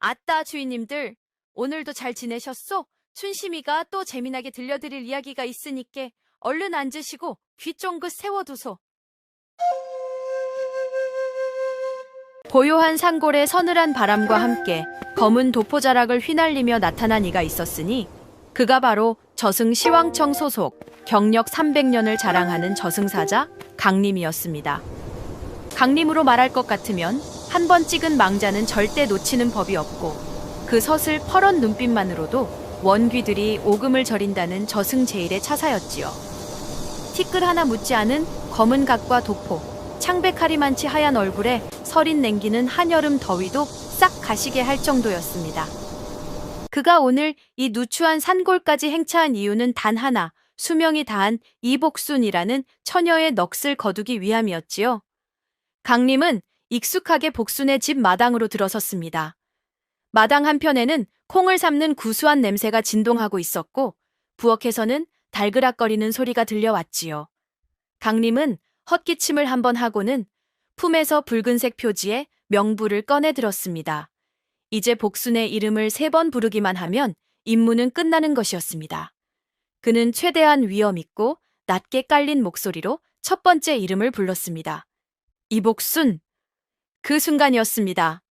아따, 주인님들. 오늘도 잘 지내셨소? 춘심이가 또 재미나게 들려드릴 이야기가 있으니께 얼른 앉으시고 귀 쫑긋 세워두소. 고요한 산골에 서늘한 바람과 함께 검은 도포자락을 휘날리며 나타난 이가 있었으니 그가 바로 저승 시왕청 소속 경력 300년을 자랑하는 저승사자 강림이었습니다. 강림으로 말할 것 같으면 한 번 찍은 망자는 절대 놓치는 법이 없고 그 서슬 퍼런 눈빛만으로도 원귀들이 오금을 저린다는 저승 제일의 차사였지요. 티끌 하나 묻지 않은 검은 각과 도포, 창백하리만치 하얀 얼굴에 서린 냉기는 한여름 더위도 싹 가시게 할 정도였습니다. 그가 오늘 이 누추한 산골까지 행차한 이유는 단 하나, 수명이 다한 이복순이라는 처녀의 넋을 거두기 위함이었지요. 강림은 익숙하게 복순의 집 마당으로 들어섰습니다. 마당 한편에는 콩을 삶는 구수한 냄새가 진동하고 있었고 부엌에서는 달그락거리는 소리가 들려왔지요. 강림은 헛기침을 한번 하고는 품에서 붉은색 표지에 명부를 꺼내 들었습니다. 이제 복순의 이름을 3번 부르기만 하면 임무는 끝나는 것이었습니다. 그는 최대한 위엄 있고 낮게 깔린 목소리로 첫 번째 이름을 불렀습니다. 이복순. 그 순간이었습니다.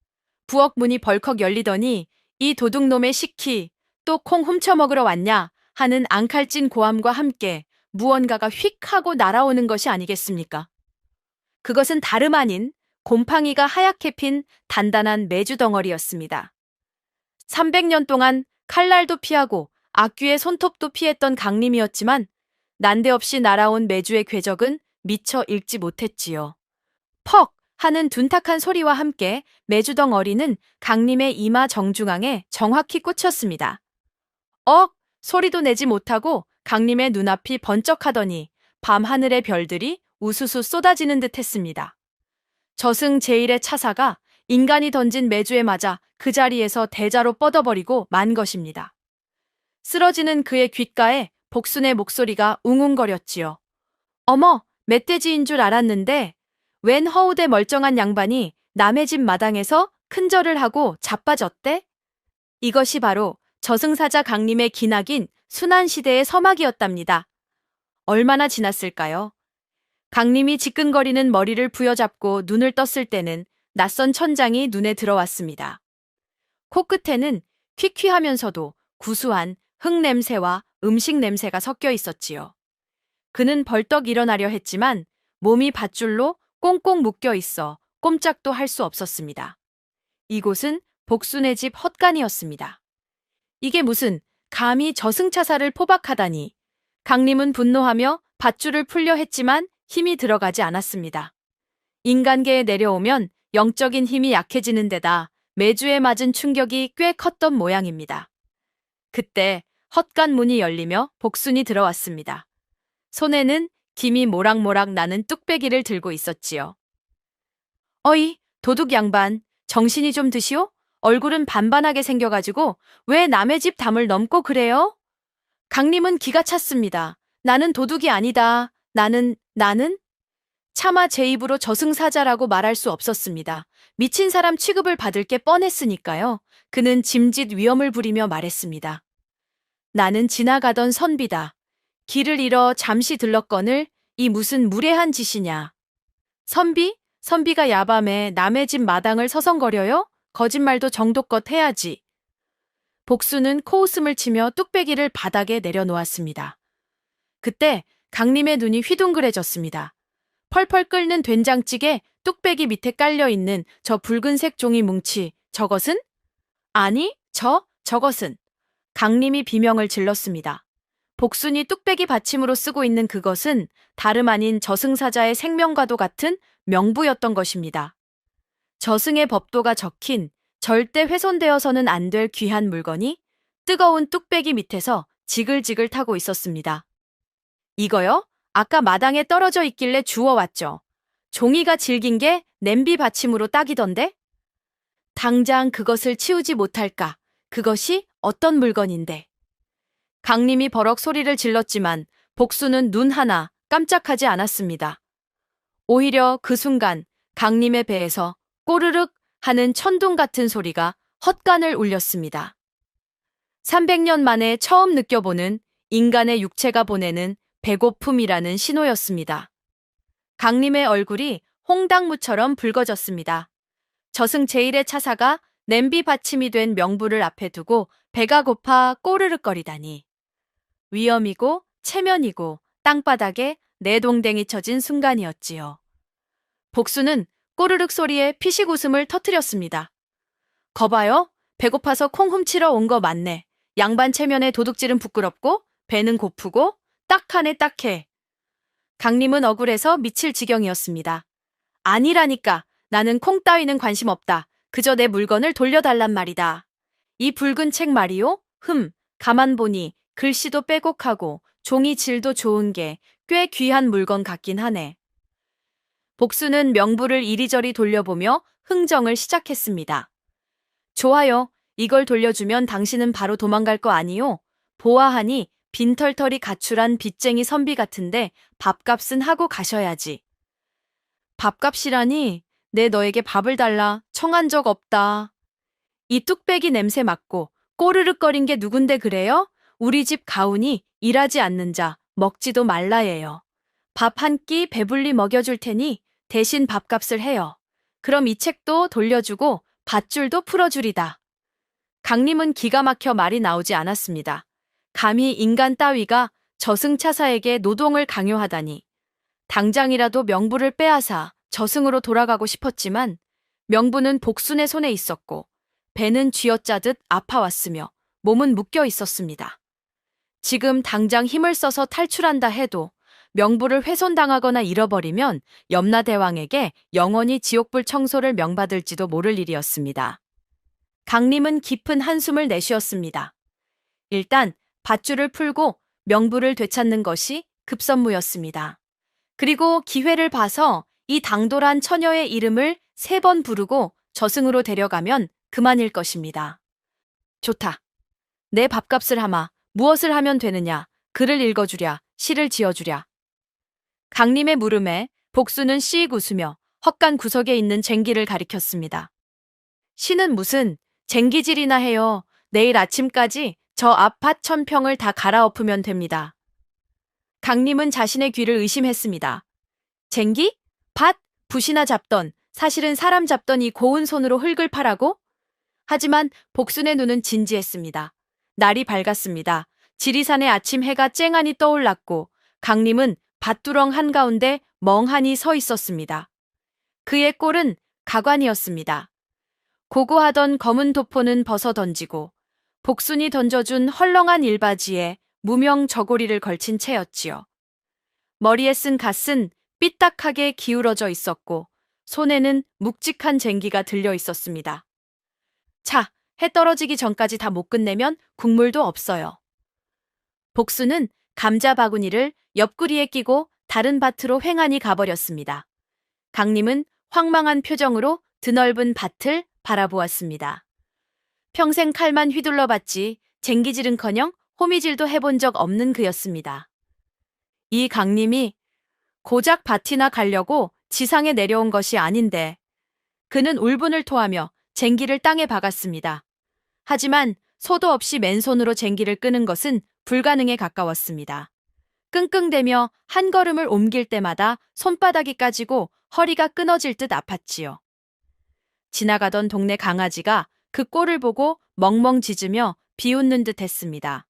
부엌 문이 벌컥 열리더니 이 도둑놈의 시키, 또 콩 훔쳐먹으러 왔냐 하는 앙칼진 고함과 함께 무언가가 휙 하고 날아오는 것이 아니겠습니까? 그것은 다름 아닌 곰팡이가 하얗게 핀 단단한 메주 덩어리였습니다. 300년 동안 칼날도 피하고 악귀의 손톱도 피했던 강림이었지만 난데없이 날아온 메주의 궤적은 미처 읽지 못했지요. 퍽! 하는 둔탁한 소리와 함께 메주 덩어리는 강림의 이마 정중앙에 정확히 꽂혔습니다. 억! 소리도 내지 못하고 강림의 눈앞이 번쩍하더니 밤하늘의 별들이 우수수 쏟아지는 듯 했습니다. 저승 제일의 차사가 인간이 던진 메주에 맞아 그 자리에서 대자로 뻗어버리고 만 것입니다. 쓰러지는 그의 귓가에 복순의 목소리가 웅웅거렸지요. 어머, 멧돼지인 줄 알았는데 웬 허우대 멀쩡한 양반이 남의 집 마당에서 큰절을 하고 자빠졌대? 이것이 바로 저승사자 강림의 기나긴 순환시대의 서막이었답니다. 얼마나 지났을까요? 강림이 지끈거리는 머리를 부여잡고 눈을 떴을 때는 낯선 천장이 눈에 들어왔습니다. 코끝에는 퀴퀴하면서도 구수한 흙냄새와 음식 냄새가 섞여 있었지요. 그는 벌떡 일어나려 했지만 몸이 밧줄로 꽁꽁 묶여 있어 꼼짝도 할 수 없었습니다. 이곳은 복순의 집 헛간이었습니다. 이게 무슨 감히 저승차사를 포박하다니. 강림은 분노하며 밧줄을 풀려 했지만 힘이 들어가지 않았습니다. 인간계에 내려오면 영적인 힘이 약해지는 데다 매주에 맞은 충격이 꽤 컸던 모양입니다. 그때 헛간 문이 열리며 복순이 들어왔습니다. 손에는 김이 모락모락 나는 뚝배기를 들고 있었지요. 어이, 도둑 양반, 정신이 좀 드시오? 얼굴은 반반하게 생겨가지고 왜 남의 집 담을 넘고 그래요? 강림은 기가 찼습니다. 나는 도둑이 아니다. 나는? 차마 제 입으로 저승사자라고 말할 수 없었습니다. 미친 사람 취급을 받을 게 뻔했으니까요. 그는 짐짓 위엄을 부리며 말했습니다. 나는 지나가던 선비다. 길을 잃어 잠시 들렀거늘 이 무슨 무례한 짓이냐. 선비? 선비가 야밤에 남의 집 마당을 서성거려요? 거짓말도 정도껏 해야지. 복수는 코웃음을 치며 뚝배기를 바닥에 내려놓았습니다. 그때 강림의 눈이 휘둥그레졌습니다. 펄펄 끓는 된장찌개 뚝배기 밑에 깔려있는 저 붉은색 종이 뭉치, 저것은? 아니, 저것은. 강림이 비명을 질렀습니다. 복순이 뚝배기 받침으로 쓰고 있는 그것은 다름 아닌 저승사자의 생명과도 같은 명부였던 것입니다. 저승의 법도가 적힌 절대 훼손되어서는 안 될 귀한 물건이 뜨거운 뚝배기 밑에서 지글지글 타고 있었습니다. 이거요? 아까 마당에 떨어져 있길래 주워왔죠. 종이가 질긴 게 냄비 받침으로 딱이던데? 당장 그것을 치우지 못할까? 그것이 어떤 물건인데? 강림이 버럭 소리를 질렀지만 복수는 눈 하나 깜짝하지 않았습니다. 오히려 그 순간 강림의 배에서 꼬르륵 하는 천둥 같은 소리가 헛간을 울렸습니다. 300년 만에 처음 느껴보는 인간의 육체가 보내는 배고픔이라는 신호였습니다. 강림의 얼굴이 홍당무처럼 붉어졌습니다. 저승 제1의 차사가 냄비 받침이 된 명부를 앞에 두고 배가 고파 꼬르륵거리다니. 위험이고 체면이고 땅바닥에 내동댕이 쳐진 순간이었지요. 복수는 꼬르륵 소리에 피식 웃음을 터뜨렸습니다. 거봐요. 배고파서 콩 훔치러 온 거 맞네. 양반 체면에 도둑질은 부끄럽고 배는 고프고 딱하네 딱해. 강림은 억울해서 미칠 지경이었습니다. 아니라니까. 나는 콩 따위는 관심 없다. 그저 내 물건을 돌려달란 말이다. 이 붉은 책 말이요? 가만 보니 글씨도 빼곡하고 종이 질도 좋은 게 꽤 귀한 물건 같긴 하네. 복수는 명부를 이리저리 돌려보며 흥정을 시작했습니다. 좋아요. 이걸 돌려주면 당신은 바로 도망갈 거 아니요? 보아하니 빈털털이 가출한 빚쟁이 선비 같은데 밥값은 하고 가셔야지. 밥값이라니? 내 너에게 밥을 달라 청한 적 없다. 이 뚝배기 냄새 맡고 꼬르륵거린 게 누군데 그래요? 우리 집 가훈이 일하지 않는 자 먹지도 말라예요. 밥 한 끼 배불리 먹여줄 테니 대신 밥값을 해요. 그럼 이 책도 돌려주고 밧줄도 풀어주리다. 강림은 기가 막혀 말이 나오지 않았습니다. 감히 인간 따위가 저승차사에게 노동을 강요하다니. 당장이라도 명부를 빼앗아 저승으로 돌아가고 싶었지만 명부는 복순의 손에 있었고 배는 쥐어짜듯 아파왔으며 몸은 묶여 있었습니다. 지금 당장 힘을 써서 탈출한다 해도 명부를 훼손당하거나 잃어버리면 염라대왕에게 영원히 지옥불 청소를 명받을지도 모를 일이었습니다. 강림은 깊은 한숨을 내쉬었습니다. 일단 밧줄을 풀고 명부를 되찾는 것이 급선무였습니다. 그리고 기회를 봐서 이 당돌한 처녀의 이름을 3번 부르고 저승으로 데려가면 그만일 것입니다. 좋다. 내 밥값을 하마. 무엇을 하면 되느냐. 글을 읽어주랴. 시를 지어주랴. 강림의 물음에 복수는 씩 웃으며 헛간 구석에 있는 쟁기를 가리켰습니다. 시는 무슨 쟁기질이나 해요. 내일 아침까지 저 앞밭 1000평을 다 갈아엎으면 됩니다. 강림은 자신의 귀를 의심했습니다. 쟁기? 밭? 붓이나 잡던, 사실은 사람 잡던 이 고운 손으로 흙을 파라고? 하지만 복순의 눈은 진지했습니다. 날이 밝았습니다. 지리산의 아침 해가 쨍하니 떠올랐고 강림은 밭두렁 한가운데 멍하니 서 있었습니다. 그의 꼴은 가관이었습니다. 고고하던 검은 도포는 벗어 던지고 복순이 던져준 헐렁한 일바지에 무명 저고리를 걸친 채였지요. 머리에 쓴 갓은 삐딱하게 기울어져 있었고 손에는 묵직한 쟁기가 들려 있었습니다. 자, 해 떨어지기 전까지 다 못 끝내면 국물도 없어요. 복수는 감자 바구니를 옆구리에 끼고 다른 밭으로 횡하니 가버렸습니다. 강림은 황망한 표정으로 드넓은 밭을 바라보았습니다. 평생 칼만 휘둘러 봤지 쟁기질은커녕 호미질도 해본 적 없는 그였습니다. 이 강림이 고작 밭이나 가려고 지상에 내려온 것이 아닌데 그는 울분을 토하며 쟁기를 땅에 박았습니다. 하지만 소도 없이 맨손으로 쟁기를 끄는 것은 불가능에 가까웠습니다. 끙끙대며 한 걸음을 옮길 때마다 손바닥이 까지고 허리가 끊어질 듯 아팠지요. 지나가던 동네 강아지가 그 꼴을 보고 멍멍 짖으며 비웃는 듯 했습니다.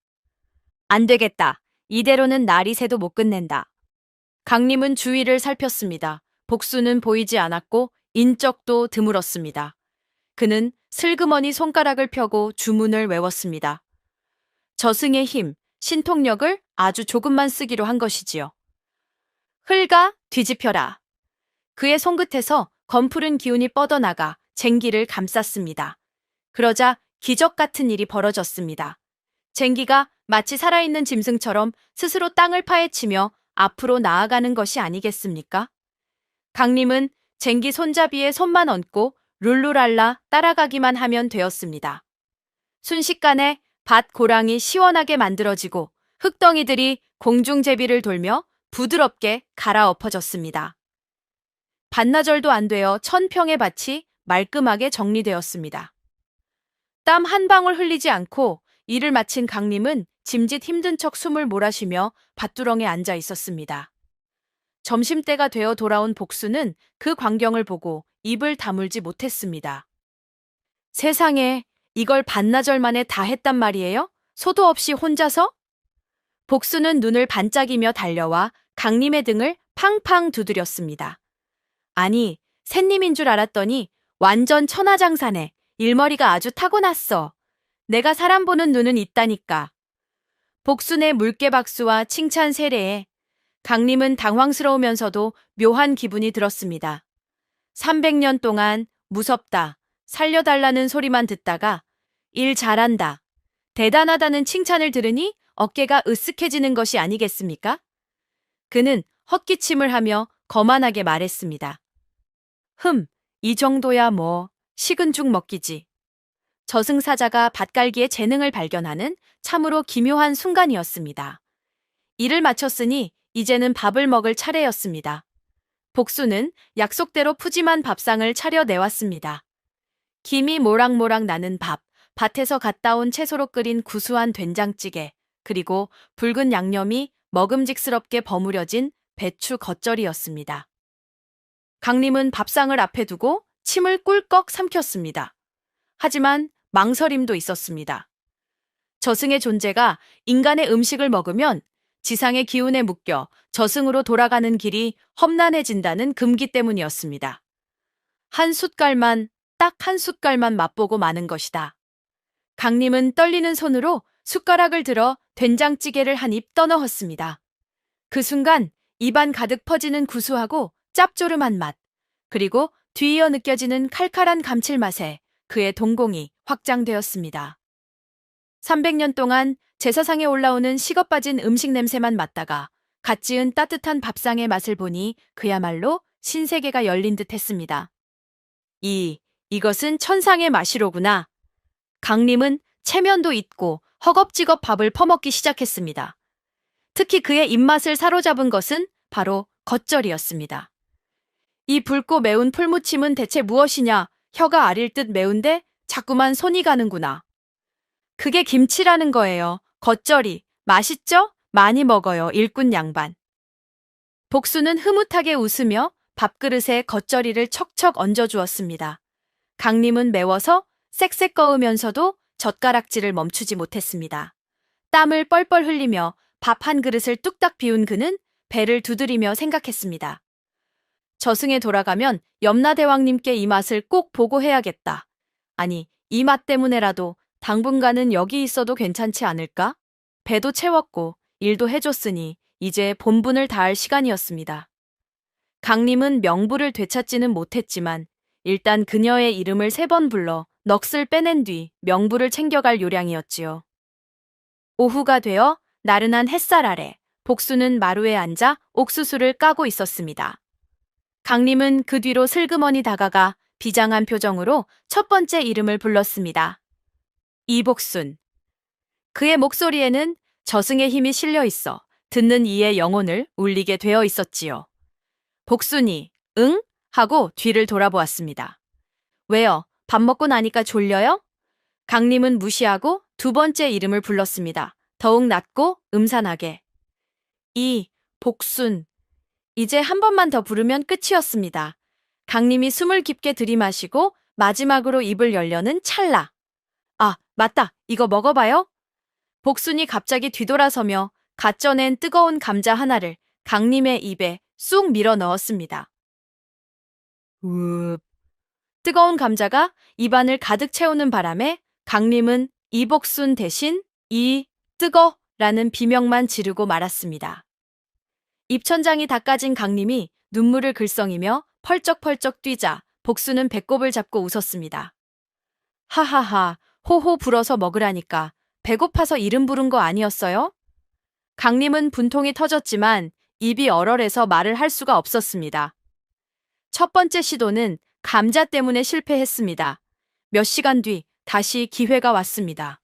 안 되겠다. 이대로는 날이 새도 못 끝낸다. 강림은 주위를 살폈습니다. 복수는 보이지 않았고 인적도 드물었습니다. 그는 슬그머니 손가락을 펴고 주문을 외웠습니다. 저승의 힘, 신통력을 아주 조금만 쓰기로 한 것이지요. 흘가 뒤집혀라. 그의 손끝에서 검푸른 기운이 뻗어나가 쟁기를 감쌌습니다. 그러자 기적 같은 일이 벌어졌습니다. 쟁기가 마치 살아있는 짐승처럼 스스로 땅을 파헤치며 앞으로 나아가는 것이 아니겠습니까? 강림은 쟁기 손잡이에 손만 얹고 룰루랄라 따라가기만 하면 되었습니다. 순식간에 밭 고랑이 시원하게 만들어지고 흙덩이들이 공중제비를 돌며 부드럽게 갈아엎어졌습니다. 반나절도 안 되어 1000평의 밭이 말끔하게 정리되었습니다. 땀 한 방울 흘리지 않고 일을 마친 강림은 짐짓 힘든 척 숨을 몰아쉬며 밭두렁에 앉아 있었습니다. 점심때가 되어 돌아온 복수는 그 광경을 보고 입을 다물지 못했습니다. 세상에, 이걸 반나절 만에 다 했단 말이에요? 소도 없이 혼자서? 복수는 눈을 반짝이며 달려와 강림의 등을 팡팡 두드렸습니다. 아니, 샌님인 줄 알았더니 완전 천하장사네. 일머리가 아주 타고났어. 내가 사람 보는 눈은 있다니까. 복순의 물개박수와 칭찬 세례에 강림은 당황스러우면서도 묘한 기분이 들었습니다. 300년 동안 무섭다, 살려달라는 소리만 듣다가 일 잘한다, 대단하다는 칭찬을 들으니 어깨가 으쓱해지는 것이 아니겠습니까? 그는 헛기침을 하며 거만하게 말했습니다. 이 정도야 뭐, 식은 죽 먹기지. 저승사자가 밭갈기의 재능을 발견하는 참으로 기묘한 순간이었습니다. 일을 마쳤으니 이제는 밥을 먹을 차례였습니다. 복수는 약속대로 푸짐한 밥상을 차려내왔습니다. 김이 모락모락 나는 밥, 밭에서 갖다 온 채소로 끓인 구수한 된장찌개, 그리고 붉은 양념이 먹음직스럽게 버무려진 배추 겉절이였습니다. 강림은 밥상을 앞에 두고 침을 꿀꺽 삼켰습니다. 하지만 망설임도 있었습니다. 저승의 존재가 인간의 음식을 먹으면 지상의 기운에 묶여 저승으로 돌아가는 길이 험난해진다는 금기 때문이었습니다. 한 숟갈만, 딱 한 숟갈만 맛보고 마는 것이다. 강림은 떨리는 손으로 숟가락을 들어 된장찌개를 한 입 떠넣었습니다. 그 순간 입안 가득 퍼지는 구수하고 짭조름한 맛, 그리고 뒤이어 느껴지는 칼칼한 감칠맛에 그의 동공이 확장되었습니다. 300년 동안 제사상에 올라오는 식어 빠진 음식 냄새만 맡다가 갓 지은 따뜻한 밥상의 맛을 보니 그야말로 신세계가 열린 듯 했습니다. 이것은 천상의 맛이로구나. 강림은 체면도 잊고 허겁지겁 밥을 퍼먹기 시작했습니다. 특히 그의 입맛을 사로잡은 것은 바로 겉절이였습니다. 이 붉고 매운 풀무침은 대체 무엇이냐? 혀가 아릴 듯 매운데 자꾸만 손이 가는구나. 그게 김치라는 거예요. 겉절이. 맛있죠? 많이 먹어요. 일꾼 양반. 복수는 흐뭇하게 웃으며 밥그릇에 겉절이를 척척 얹어주었습니다. 강림은 매워서 쌕쌕 꺼으면서도 젓가락질을 멈추지 못했습니다. 땀을 뻘뻘 흘리며 밥 한 그릇을 뚝딱 비운 그는 배를 두드리며 생각했습니다. 저승에 돌아가면 염라대왕님께 이 맛을 꼭 보고해야겠다. 아니, 이 맛 때문에라도 당분간은 여기 있어도 괜찮지 않을까? 배도 채웠고 일도 해줬으니 이제 본분을 다할 시간이었습니다. 강림은 명부를 되찾지는 못했지만 일단 그녀의 이름을 3번 불러 넋을 빼낸 뒤 명부를 챙겨갈 요량이었지요. 오후가 되어 나른한 햇살 아래 복수는 마루에 앉아 옥수수를 까고 있었습니다. 강림은 그 뒤로 슬그머니 다가가 비장한 표정으로 첫 번째 이름을 불렀습니다. 이복순. 그의 목소리에는 저승의 힘이 실려 있어 듣는 이의 영혼을 울리게 되어 있었지요. 복순이 응? 하고 뒤를 돌아보았습니다. 왜요? 밥 먹고 나니까 졸려요? 강림은 무시하고 두 번째 이름을 불렀습니다. 더욱 낮고 음산하게. 복순. 이제 한 번만 더 부르면 끝이었습니다. 강림이 숨을 깊게 들이마시고 마지막으로 입을 열려는 찰나. 아, 맞다. 이거 먹어봐요. 복순이 갑자기 뒤돌아서며 갓 쪄낸 뜨거운 감자 하나를 강림의 입에 쑥 밀어 넣었습니다. 웁. 뜨거운 감자가 입안을 가득 채우는 바람에 강림은 이복순 대신 뜨거라는 비명만 지르고 말았습니다. 입천장이 닦아진 강림이 눈물을 글썽이며 펄쩍펄쩍 뛰자 복수는 배꼽을 잡고 웃었습니다. 하하하, 호호 불어서 먹으라니까 배고파서 이름 부른 거 아니었어요? 강림은 분통이 터졌지만 입이 얼얼해서 말을 할 수가 없었습니다. 첫 번째 시도는 감자 때문에 실패했습니다. 몇 시간 뒤 다시 기회가 왔습니다.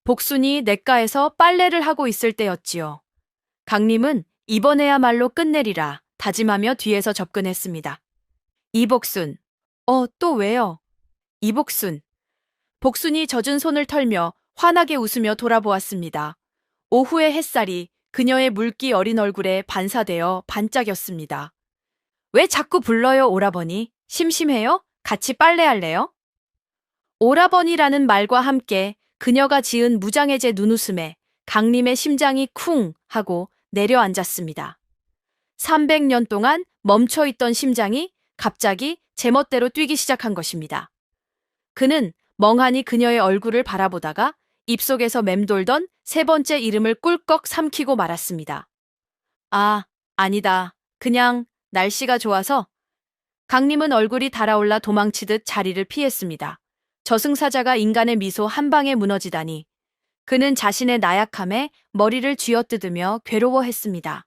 복순이 냇가에서 빨래를 하고 있을 때였지요. 강림은 이번에야말로 끝내리라 다짐하며 뒤에서 접근했습니다. 이복순. 또 왜요? 이복순. 복순이 젖은 손을 털며 환하게 웃으며 돌아보았습니다. 오후의 햇살이 그녀의 물기 어린 얼굴에 반사되어 반짝였습니다. 왜 자꾸 불러요, 오라버니? 심심해요? 같이 빨래할래요? 오라버니라는 말과 함께 그녀가 지은 무장해제 눈웃음에 강림의 심장이 쿵 하고 내려앉았습니다. 300년 동안 멈춰있던 심장이 갑자기 제멋대로 뛰기 시작한 것입니다. 그는 멍하니 그녀의 얼굴을 바라보다가 입속에서 맴돌던 세 번째 이름을 꿀꺽 삼키고 말았습니다. 아, 아니다. 그냥 날씨가 좋아서. 강림은 얼굴이 달아올라 도망치듯 자리를 피했습니다. 저승사자가 인간의 미소 한 방에 무너지다니. 그는 자신의 나약함에 머리를 쥐어뜯으며 괴로워했습니다.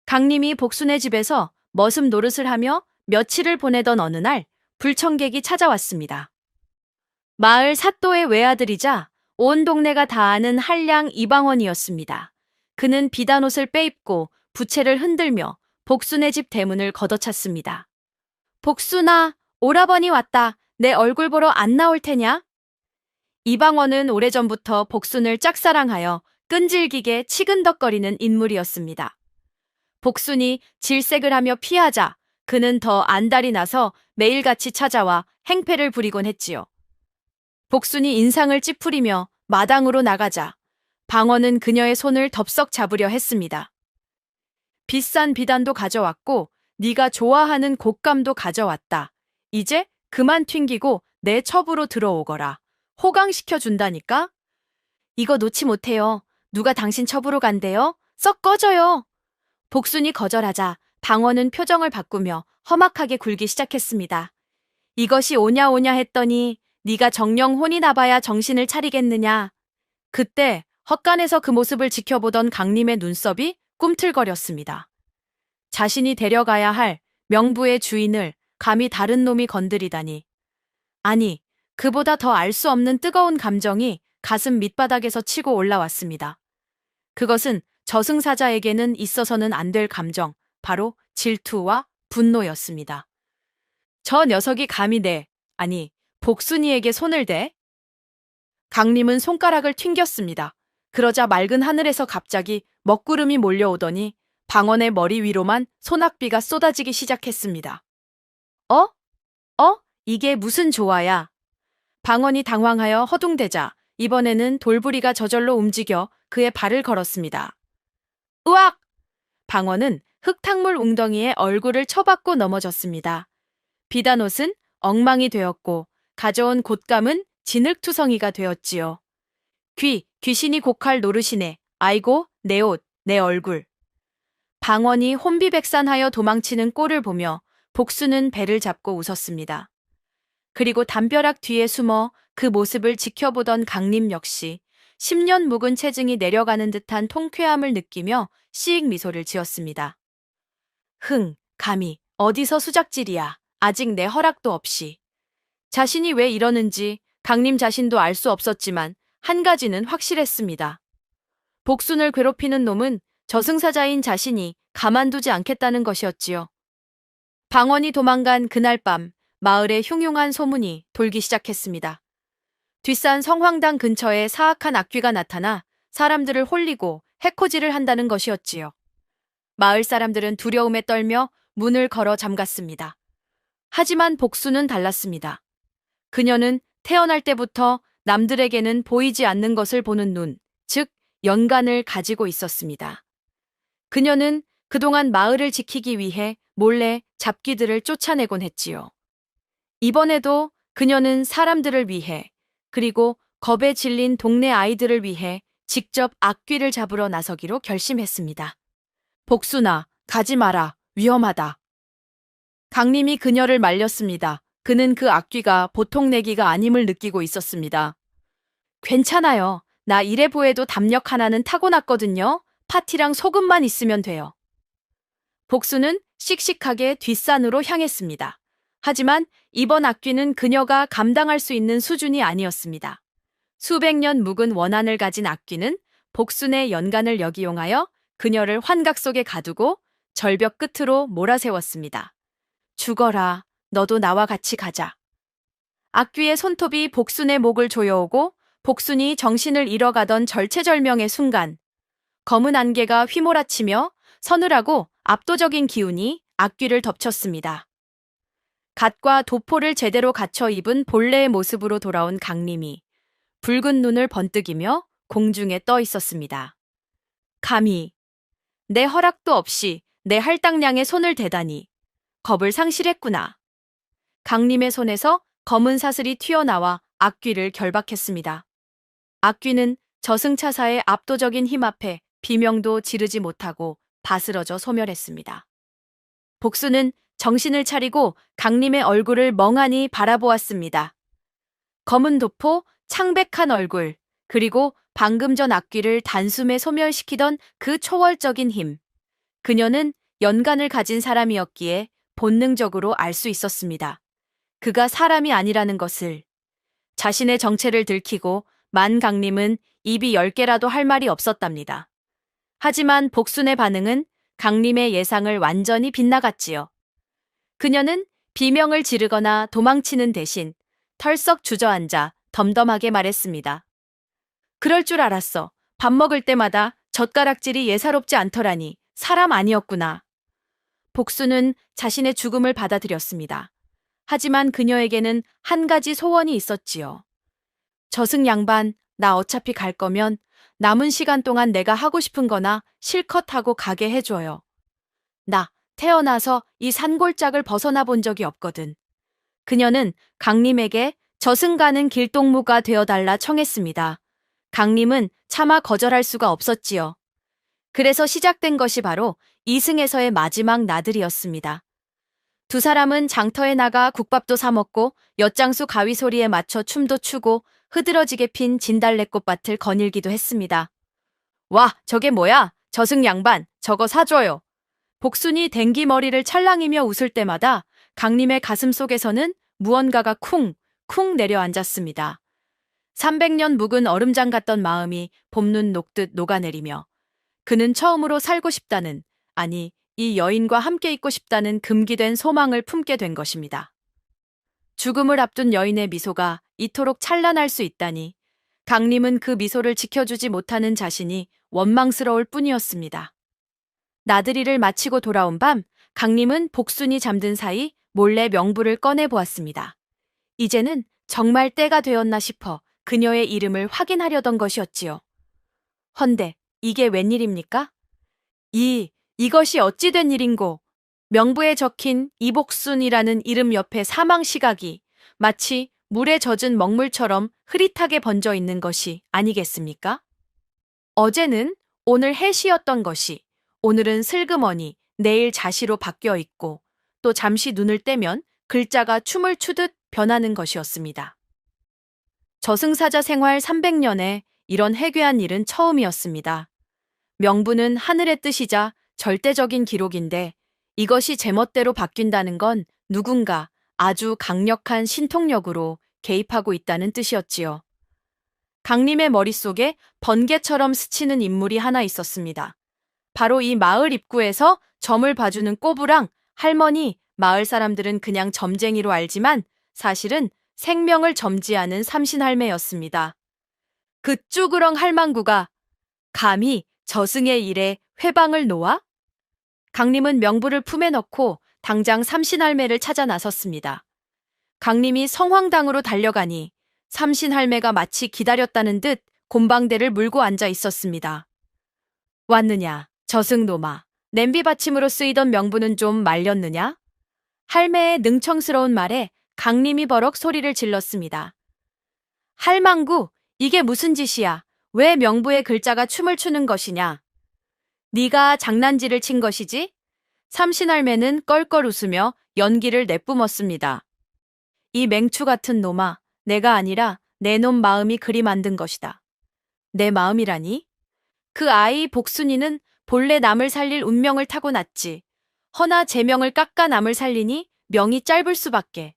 강림이 복순의 집에서 머슴 노릇을 하며 며칠을 보내던 어느 날 불청객이 찾아왔습니다. 마을 사또의 외아들이자 온 동네가 다 아는 한량 이방원이었습니다. 그는 비단옷을 빼입고 부채를 흔들며 복순의 집 대문을 걷어찼습니다. 복순아, 오라버니 왔다. 내 얼굴 보러 안 나올 테냐? 이방원은 오래전부터 복순을 짝사랑하여 끈질기게 치근덕거리는 인물이었습니다. 복순이 질색을 하며 피하자 그는 더 안달이 나서 매일같이 찾아와 행패를 부리곤 했지요. 복순이 인상을 찌푸리며 마당으로 나가자 방원은 그녀의 손을 덥석 잡으려 했습니다. 비싼 비단도 가져왔고 네가 좋아하는 곶감도 가져왔다. 이제 그만 튕기고 내 첩으로 들어오거라. 호강시켜준다니까? 이거 놓지 못해요. 누가 당신 첩으로 간대요? 썩 꺼져요. 복순이 거절하자 방원은 표정을 바꾸며 험악하게 굴기 시작했습니다. 이것이 오냐 오냐 했더니 네가 정령 혼이 나봐야 정신을 차리겠느냐. 그때 헛간에서 그 모습을 지켜보던 강림의 눈썹이 꿈틀거렸습니다. 자신이 데려가야 할 명부의 주인을 감히 다른 놈이 건드리다니. 아니, 그보다 더 알 수 없는 뜨거운 감정이 가슴 밑바닥에서 치고 올라왔습니다. 그것은 저승사자에게는 있어서는 안 될 감정, 바로 질투와 분노였습니다. 저 녀석이 감히 아니, 복순이에게 손을 대? 강림은 손가락을 튕겼습니다. 그러자 맑은 하늘에서 갑자기 먹구름이 몰려오더니 방언의 머리 위로만 소낙비가 쏟아지기 시작했습니다. 이게 무슨 조화야? 방언이 당황하여 허둥대자 이번에는 돌부리가 저절로 움직여 그의 발을 걸었습니다. 으악! 방언은 흙탕물 웅덩이에 얼굴을 쳐박고 넘어졌습니다. 비단옷은 엉망이 되었고 가져온 곶감은 진흙투성이가 되었지요. 귀신이 곡할 노릇이네. 아이고, 내 옷, 내 얼굴. 방언이 혼비백산하여 도망치는 꼴을 보며 복수는 배를 잡고 웃었습니다. 그리고 담벼락 뒤에 숨어 그 모습을 지켜보던 강림 역시 10년 묵은 체증이 내려가는 듯한 통쾌함을 느끼며 씩 미소를 지었습니다. 감히 어디서 수작질이야. 아직 내 허락도 없이. 자신이 왜 이러는지 강림 자신도 알 수 없었지만 한 가지는 확실했습니다. 복순을 괴롭히는 놈은 저승사자인 자신이 가만두지 않겠다는 것이었지요. 방언이 도망간 그날 밤 마을에 흉흉한 소문이 돌기 시작했습니다. 뒷산 성황당 근처에 사악한 악귀가 나타나 사람들을 홀리고 해코지를 한다는 것이었지요. 마을 사람들은 두려움에 떨며 문을 걸어 잠갔습니다. 하지만 복수는 달랐습니다. 그녀는 태어날 때부터 남들에게는 보이지 않는 것을 보는 눈, 즉 연간을 가지고 있었습니다. 그녀는 그동안 마을을 지키기 위해 몰래 잡귀들을 쫓아내곤 했지요. 이번에도 그녀는 사람들을 위해 그리고 겁에 질린 동네 아이들을 위해 직접 악귀를 잡으러 나서기로 결심했습니다. 복순아, 가지 마라. 위험하다. 강림이 그녀를 말렸습니다. 그는 그 악귀가 보통 내기가 아님을 느끼고 있었습니다. 괜찮아요. 나 이래 보여도 담력 하나는 타고났거든요. 파티랑 소금만 있으면 돼요. 복수는 씩씩하게 뒷산으로 향했습니다. 하지만 이번 악귀는 그녀가 감당할 수 있는 수준이 아니었습니다. 수백 년 묵은 원한을 가진 악귀는 복순의 연간을 역이용하여 그녀를 환각 속에 가두고 절벽 끝으로 몰아세웠습니다. 죽어라. 너도 나와 같이 가자. 악귀의 손톱이 복순의 목을 조여오고 복순이 정신을 잃어가던 절체절명의 순간 검은 안개가 휘몰아치며 서늘하고 압도적인 기운이 악귀를 덮쳤습니다. 갓과 도포를 제대로 갖춰 입은 본래의 모습으로 돌아온 강림이 붉은 눈을 번뜩이며 공중에 떠 있었습니다. 감히 내 허락도 없이 내 할당량에 손을 대다니 겁을 상실했구나. 강림의 손에서 검은 사슬이 튀어나와 악귀를 결박했습니다. 악귀는 저승차사의 압도적인 힘 앞에 비명도 지르지 못하고 바스러져 소멸했습니다. 복수는 정신을 차리고 강림의 얼굴을 멍하니 바라보았습니다. 검은 도포, 창백한 얼굴, 그리고 방금 전 악귀를 단숨에 소멸시키던 그 초월적인 힘. 그녀는 연간을 가진 사람이었기에 본능적으로 알 수 있었습니다. 그가 사람이 아니라는 것을. 자신의 정체를 들키고 만강림은 입이 10개라도 할 말이 없었답니다. 하지만 복순의 반응은 강림의 예상을 완전히 빗나갔지요. 그녀는 비명을 지르거나 도망치는 대신 털썩 주저앉아 덤덤하게 말했습니다. 그럴 줄 알았어. 밥 먹을 때마다 젓가락질이 예사롭지 않더라니. 사람 아니었구나. 복수는 자신의 죽음을 받아들였습니다. 하지만 그녀에게는 한 가지 소원이 있었지요. 저승 양반, 나 어차피 갈 거면 남은 시간 동안 내가 하고 싶은 거나 실컷 하고 가게 해줘요. 나 태어나서 이 산골짝을 벗어나 본 적이 없거든. 그녀는 강림에게 저승 가는 길동무가 되어달라 청했습니다. 강림은 차마 거절할 수가 없었지요. 그래서 시작된 것이 바로 이승에서의 마지막 나들이였습니다. 두 사람은 장터에 나가 국밥도 사 먹고 엿장수 가위 소리에 맞춰 춤도 추고 흐드러지게 핀 진달래꽃밭을 거닐기도 했습니다. 와, 저게 뭐야? 저승 양반, 저거 사줘요. 복순이 댕기 머리를 찰랑이며 웃을 때마다 강림의 가슴 속에서는 무언가가 쿵 내려앉았습니다. 300년 묵은 얼음장 같던 마음이 봄눈 녹듯 녹아내리며 그는 처음으로 살고 싶다는, 아니 이 여인과 함께 있고 싶다는 금기된 소망을 품게 된 것입니다. 죽음을 앞둔 여인의 미소가 이토록 찬란할 수 있다니 강림은 그 미소를 지켜주지 못하는 자신이 원망스러울 뿐이었습니다. 나들이를 마치고 돌아온 밤 강림은 복순이 잠든 사이 몰래 명부를 꺼내보았습니다. 이제는 정말 때가 되었나 싶어 그녀의 이름을 확인하려던 것이었지요. 헌데 이게 웬일입니까? 이것이 어찌 된 일인고? 명부에 적힌 이복순이라는 이름 옆에 사망 시각이 마치 물에 젖은 먹물처럼 흐릿하게 번져 있는 것이 아니겠습니까? 어제는 오늘 해시였던 것이 오늘은 슬그머니 내일 자시로 바뀌어 있고 또 잠시 눈을 떼면 글자가 춤을 추듯 변하는 것이었습니다. 저승사자 생활 300년에 이런 해괴한 일은 처음이었습니다. 명부는 하늘의 뜻이자 절대적인 기록인데 이것이 제멋대로 바뀐다는 건 누군가 아주 강력한 신통력으로 개입하고 있다는 뜻이었지요. 강림의 머릿속에 번개처럼 스치는 인물이 하나 있었습니다. 바로 이 마을 입구에서 점을 봐주는 꼬부랑 할머니. 마을 사람들은 그냥 점쟁이로 알지만 사실은 생명을 점지하는 삼신할매였습니다. 그 쭈그렁 할망구가 감히 저승의 일에 회방을 놓아? 강림은 명부를 품에 넣고 당장 삼신할매를 찾아 나섰습니다. 강림이 성황당으로 달려가니 삼신할매가 마치 기다렸다는 듯 곰방대를 물고 앉아 있었습니다. 왔느냐, 저승놈아. 냄비 받침으로 쓰이던 명부는 좀 말렸느냐? 할매의 능청스러운 말에 강림이 버럭 소리를 질렀습니다. 할망구, 이게 무슨 짓이야? 왜 명부의 글자가 춤을 추는 것이냐? 네가 장난질을 친 것이지? 삼신할매는 껄껄 웃으며 연기를 내뿜었습니다. 이 맹추 같은 놈아, 내가 아니라 내 놈 마음이 그리 만든 것이다. 내 마음이라니? 그 아이 복순이는 본래 남을 살릴 운명을 타고났지. 허나 제명을 깎아 남을 살리니 명이 짧을 수밖에.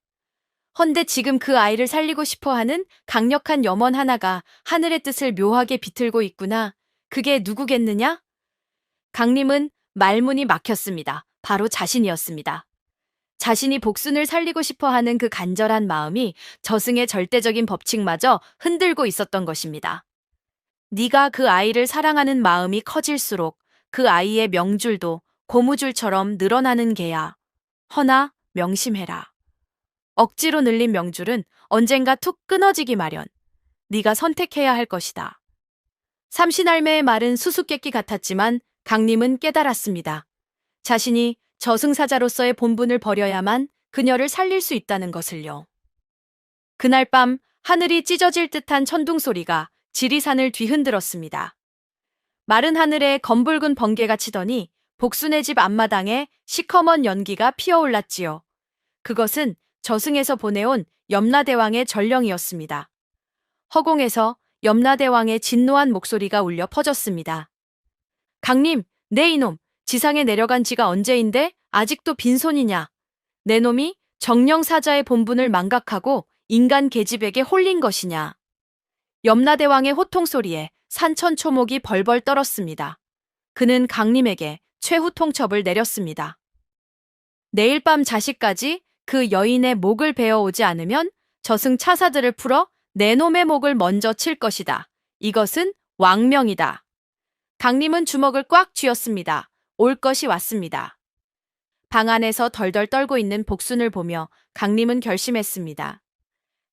헌데 지금 그 아이를 살리고 싶어하는 강력한 염원 하나가 하늘의 뜻을 묘하게 비틀고 있구나. 그게 누구겠느냐? 강림은 말문이 막혔습니다. 바로 자신이었습니다. 자신이 복순을 살리고 싶어 하는 그 간절한 마음이 저승의 절대적인 법칙마저 흔들고 있었던 것입니다. 네가 그 아이를 사랑하는 마음이 커질수록 그 아이의 명줄도 고무줄처럼 늘어나는 게야. 허나 명심해라. 억지로 늘린 명줄은 언젠가 툭 끊어지기 마련. 네가 선택해야 할 것이다. 삼신할매의 말은 수수께끼 같았지만 강림은 깨달았습니다. 자신이 저승사자로서의 본분을 버려야만 그녀를 살릴 수 있다는 것을요. 그날 밤 하늘이 찢어질 듯한 천둥 소리가 지리산을 뒤흔들었습니다. 마른 하늘에 검붉은 번개가 치더니 복순의 집 앞마당에 시커먼 연기가 피어올랐지요. 그것은 저승에서 보내온 염라대왕의 전령이었습니다. 허공에서 염라대왕의 진노한 목소리가 울려 퍼졌습니다. 강림, 내 이놈, 지상에 내려간 지가 언제인데 아직도 빈손이냐? 내 놈이 정령사자의 본분을 망각하고 인간 계집에게 홀린 것이냐? 염라대왕의 호통소리에 산천초목이 벌벌 떨었습니다. 그는 강림에게 최후 통첩을 내렸습니다. 내일 밤 자식까지 그 여인의 목을 베어오지 않으면 저승 차사들을 풀어 내 놈의 목을 먼저 칠 것이다. 이것은 왕명이다. 강림은 주먹을 꽉 쥐었습니다. 올 것이 왔습니다. 방 안에서 덜덜 떨고 있는 복순을 보며 강림은 결심했습니다.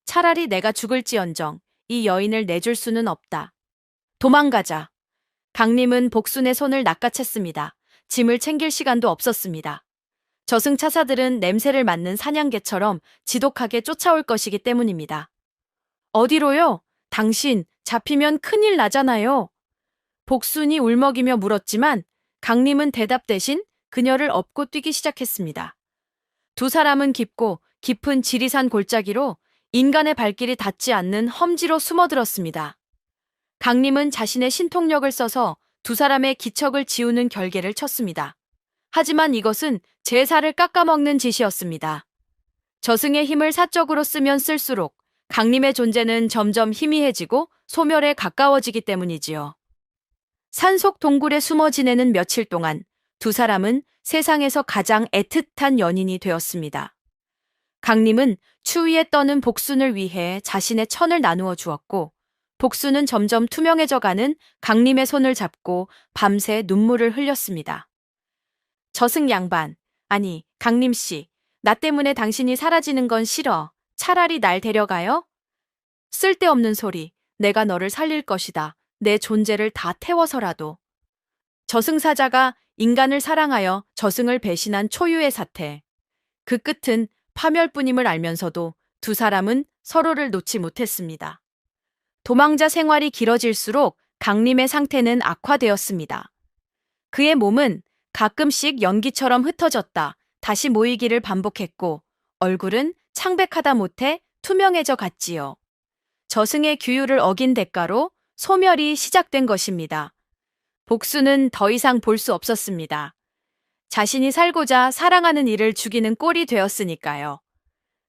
차라리 내가 죽을지언정 이 여인을 내줄 수는 없다. 도망가자. 강림은 복순의 손을 낚아챘습니다. 짐을 챙길 시간도 없었습니다. 저승차사들은 냄새를 맡는 사냥개처럼 지독하게 쫓아올 것이기 때문입니다. 어디로요? 당신 잡히면 큰일 나잖아요. 복순이 울먹이며 물었지만 강림은 대답 대신 그녀를 업고 뛰기 시작했습니다. 두 사람은 깊고 깊은 지리산 골짜기로 인간의 발길이 닿지 않는 험지로 숨어들었습니다. 강림은 자신의 신통력을 써서 두 사람의 기척을 지우는 결계를 쳤습니다. 하지만 이것은 제사를 깎아먹는 짓이었습니다. 저승의 힘을 사적으로 쓰면 쓸수록 강림의 존재는 점점 희미해지고 소멸에 가까워지기 때문이지요. 산속 동굴에 숨어 지내는 며칠 동안 두 사람은 세상에서 가장 애틋한 연인이 되었습니다. 강림은 추위에 떠는 복순을 위해 자신의 천을 나누어 주었고, 복순은 점점 투명해져가는 강림의 손을 잡고 밤새 눈물을 흘렸습니다. 저승 양반, 아니 강림씨, 나 때문에 당신이 사라지는 건 싫어. 차라리 날 데려가요? 쓸데없는 소리, 내가 너를 살릴 것이다. 내 존재를 다 태워서라도. 저승사자가 인간을 사랑하여 저승을 배신한 초유의 사태. 그 끝은 파멸뿐임을 알면서도 두 사람은 서로를 놓지 못했습니다. 도망자 생활이 길어질수록 강림의 상태는 악화되었습니다. 그의 몸은 가끔씩 연기처럼 흩어졌다 다시 모이기를 반복했고, 얼굴은 창백하다 못해 투명해져 갔지요. 저승의 규율을 어긴 대가로 소멸이 시작된 것입니다. 복수는 더 이상 볼 수 없었습니다. 자신이 살고자 사랑하는 이를 죽이는 꼴이 되었으니까요.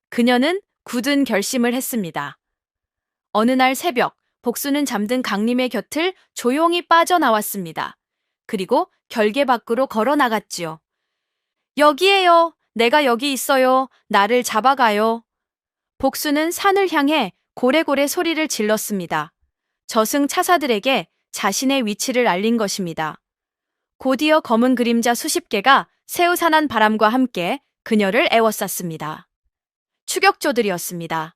그녀는 굳은 결심을 했습니다. 어느 날 새벽, 복수는 잠든 강림의 곁을 조용히 빠져나왔습니다. 그리고 결계 밖으로 걸어 나갔지요. 여기에요. 내가 여기 있어요. 나를 잡아가요. 복수는 산을 향해 고래고래 소리를 질렀습니다. 저승 차사들에게 자신의 위치를 알린 것입니다. 곧이어 검은 그림자 수십 개가 새우산한 바람과 함께 그녀를 에워쌌습니다. 추격조들이었습니다.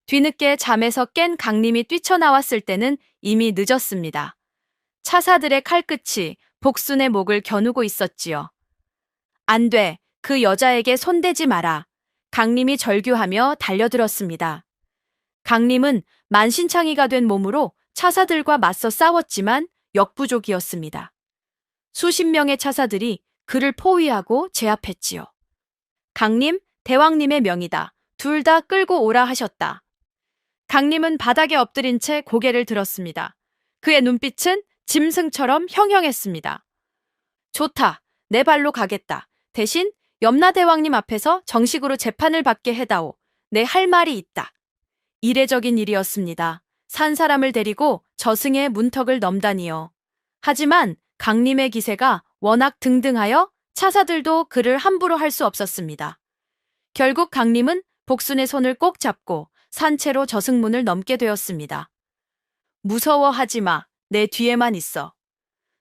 뒤늦게 잠에서 깬 강림이 뛰쳐나왔을 때는 이미 늦었습니다. 차사들의 칼끝이 복순의 목을 겨누고 있었지요. 안 돼, 그 여자에게 손대지 마라. 강림이 절규하며 달려들었습니다. 강림은 만신창이가 된 몸으로 차사들과 맞서 싸웠지만 역부족이었습니다. 수십 명의 차사들이 그를 포위하고 제압했지요. 강림, 대왕님의 명이다. 둘 다 끌고 오라 하셨다. 강림은 바닥에 엎드린 채 고개를 들었습니다. 그의 눈빛은 짐승처럼 형형했습니다. 좋다. 내 발로 가겠다. 대신 염라대왕님 앞에서 정식으로 재판을 받게 해다오. 내 할 말이 있다. 이례적인 일이었습니다. 산 사람을 데리고 저승의 문턱을 넘다니요. 하지만 강림의 기세가 워낙 등등하여 차사들도 그를 함부로 할 수 없었습니다. 결국 강림은 복순의 손을 꼭 잡고 산채로 저승문을 넘게 되었습니다. 무서워하지 마. 내 뒤에만 있어.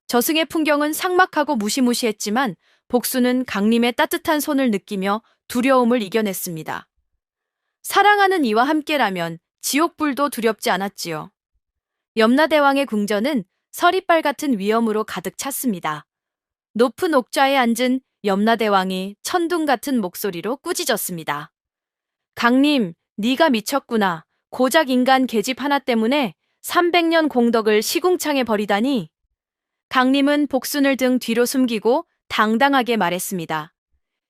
저승의 풍경은 삭막하고 무시무시했지만 복순은 강림의 따뜻한 손을 느끼며 두려움을 이겨냈습니다. 사랑하는 이와 함께라면 지옥불도 두렵지 않았지요. 염라대왕의 궁전은 서리빨 같은 위엄으로 가득 찼습니다. 높은 옥좌에 앉은 염라대왕이 천둥 같은 목소리로 꾸짖었습니다. 강림, 네가 미쳤구나. 고작 인간 계집 하나 때문에 300년 공덕을 시궁창에 버리다니. 강림은 복순을 등 뒤로 숨기고 당당하게 말했습니다.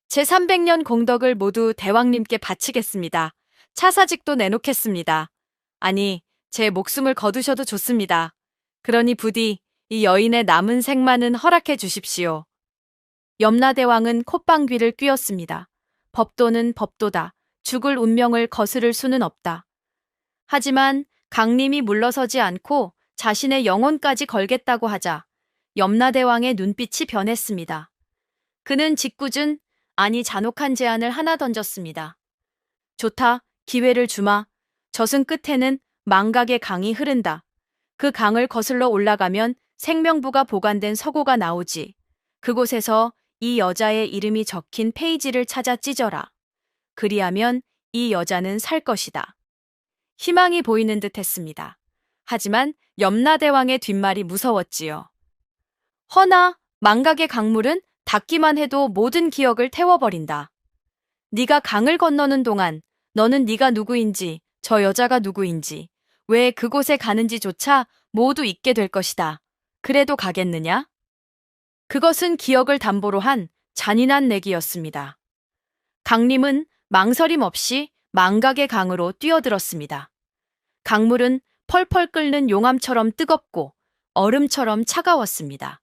제 300년 공덕을 모두 대왕님께 바치겠습니다. 차사직도 내놓겠습니다. 아니, 제 목숨을 거두셔도 좋습니다. 그러니 부디 이 여인의 남은 생만은 허락해 주십시오. 염라대왕은 콧방귀를 뀌었습니다. 법도는 법도다. 죽을 운명을 거스를 수는 없다. 하지만 강림이 물러서지 않고 자신의 영혼까지 걸겠다고 하자 염라대왕의 눈빛이 변했습니다. 그는 짓궂은, 아니 잔혹한 제안을 하나 던졌습니다. 좋다, 기회를 주마. 저승 끝에는 망각의 강이 흐른다. 그 강을 거슬러 올라가면 생명부가 보관된 서고가 나오지. 그곳에서 이 여자의 이름이 적힌 페이지를 찾아 찢어라. 그리하면 이 여자는 살 것이다. 희망이 보이는 듯 했습니다. 하지만 염라대왕의 뒷말이 무서웠지요. 허나 망각의 강물은 닿기만 해도 모든 기억을 태워버린다. 네가 강을 건너는 동안 너는 네가 누구인지, 저 여자가 누구인지, 왜 그곳에 가는지조차 모두 잊게 될 것이다. 그래도 가겠느냐? 그것은 기억을 담보로 한 잔인한 내기였습니다. 강림은 망설임 없이 망각의 강으로 뛰어들었습니다. 강물은 펄펄 끓는 용암처럼 뜨겁고 얼음처럼 차가웠습니다.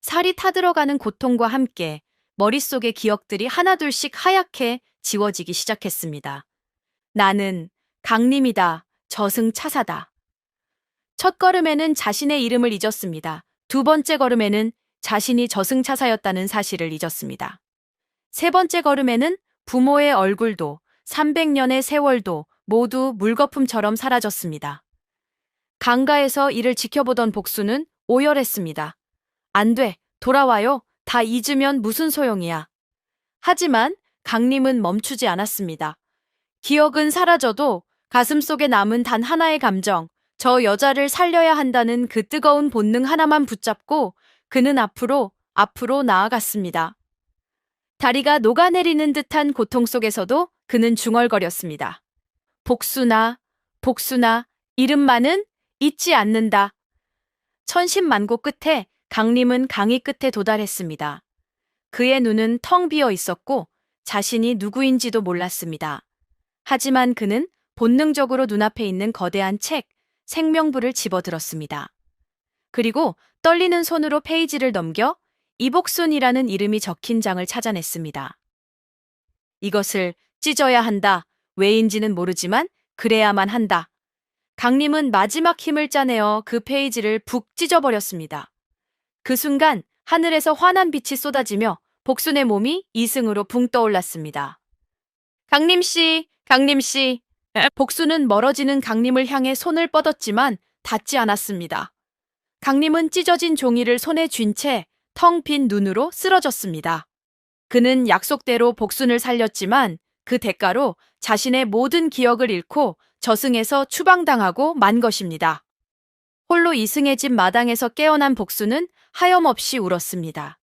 살이 타들어가는 고통과 함께 머릿속의 기억들이 하나둘씩 하얗게 지워지기 시작했습니다. 나는 강림이다. 저승차사다. 첫 걸음에는 자신의 이름을 잊었습니다. 두 번째 걸음에는 자신이 저승차사였다는 사실을 잊었습니다. 세 번째 걸음에는 부모의 얼굴도 300년의 세월도 모두 물거품처럼 사라졌습니다. 강가에서 이를 지켜보던 복수는 오열했습니다. 안 돼, 돌아와요. 다 잊으면 무슨 소용이야. 하지만 강림은 멈추지 않았습니다. 기억은 사라져도 가슴속에 남은 단 하나의 감정, 저 여자를 살려야 한다는 그 뜨거운 본능 하나만 붙잡고 그는 앞으로 나아갔습니다. 다리가 녹아내리는 듯한 고통 속에서도 그는 중얼거렸습니다. 복수나, 복수나, 이름만은 잊지 않는다. 천신만고 끝에 강림은 강이 끝에 도달했습니다. 그의 눈은 텅 비어 있었고 자신이 누구인지도 몰랐습니다. 하지만 그는 본능적으로 눈앞에 있는 거대한 책, 생명부를 집어들었습니다. 그리고 떨리는 손으로 페이지를 넘겨 이복순이라는 이름이 적힌 장을 찾아냈습니다. 이것을 찢어야 한다. 왜인지는 모르지만 그래야만 한다. 강림은 마지막 힘을 짜내어 그 페이지를 북 찢어버렸습니다. 그 순간 하늘에서 환한 빛이 쏟아지며 복순의 몸이 이승으로 붕 떠올랐습니다. 강림씨, 강림씨. 복순은 멀어지는 강림을 향해 손을 뻗었지만 닿지 않았습니다. 강림은 찢어진 종이를 손에 쥔 채 텅 빈 눈으로 쓰러졌습니다. 그는 약속대로 복순을 살렸지만 그 대가로 자신의 모든 기억을 잃고 저승에서 추방당하고 만 것입니다. 홀로 이승의 집 마당에서 깨어난 복순은 하염없이 울었습니다.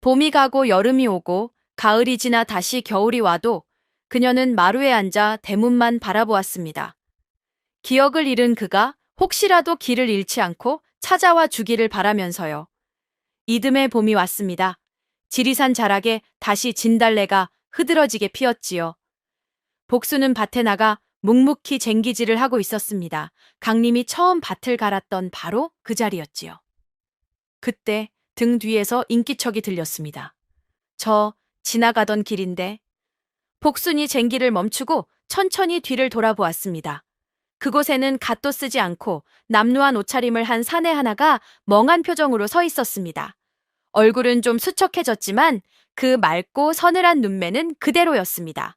봄이 가고 여름이 오고 가을이 지나 다시 겨울이 와도 그녀는 마루에 앉아 대문만 바라보았습니다. 기억을 잃은 그가 혹시라도 길을 잃지 않고 찾아와 주기를 바라면서요. 이듬해 봄이 왔습니다. 지리산 자락에 다시 진달래가 흐드러지게 피었지요. 복수는 밭에 나가 묵묵히 쟁기질을 하고 있었습니다. 강림이 처음 밭을 갈았던 바로 그 자리였지요. 그때 등 뒤에서 인기척이 들렸습니다. 저 지나가던 길인데. 복순이 쟁기를 멈추고 천천히 뒤를 돌아보았습니다. 그곳에는 갓도 쓰지 않고 남루한 옷차림을 한 사내 하나가 멍한 표정으로 서 있었습니다. 얼굴은 좀 수척해졌지만 그 맑고 서늘한 눈매는 그대로였습니다.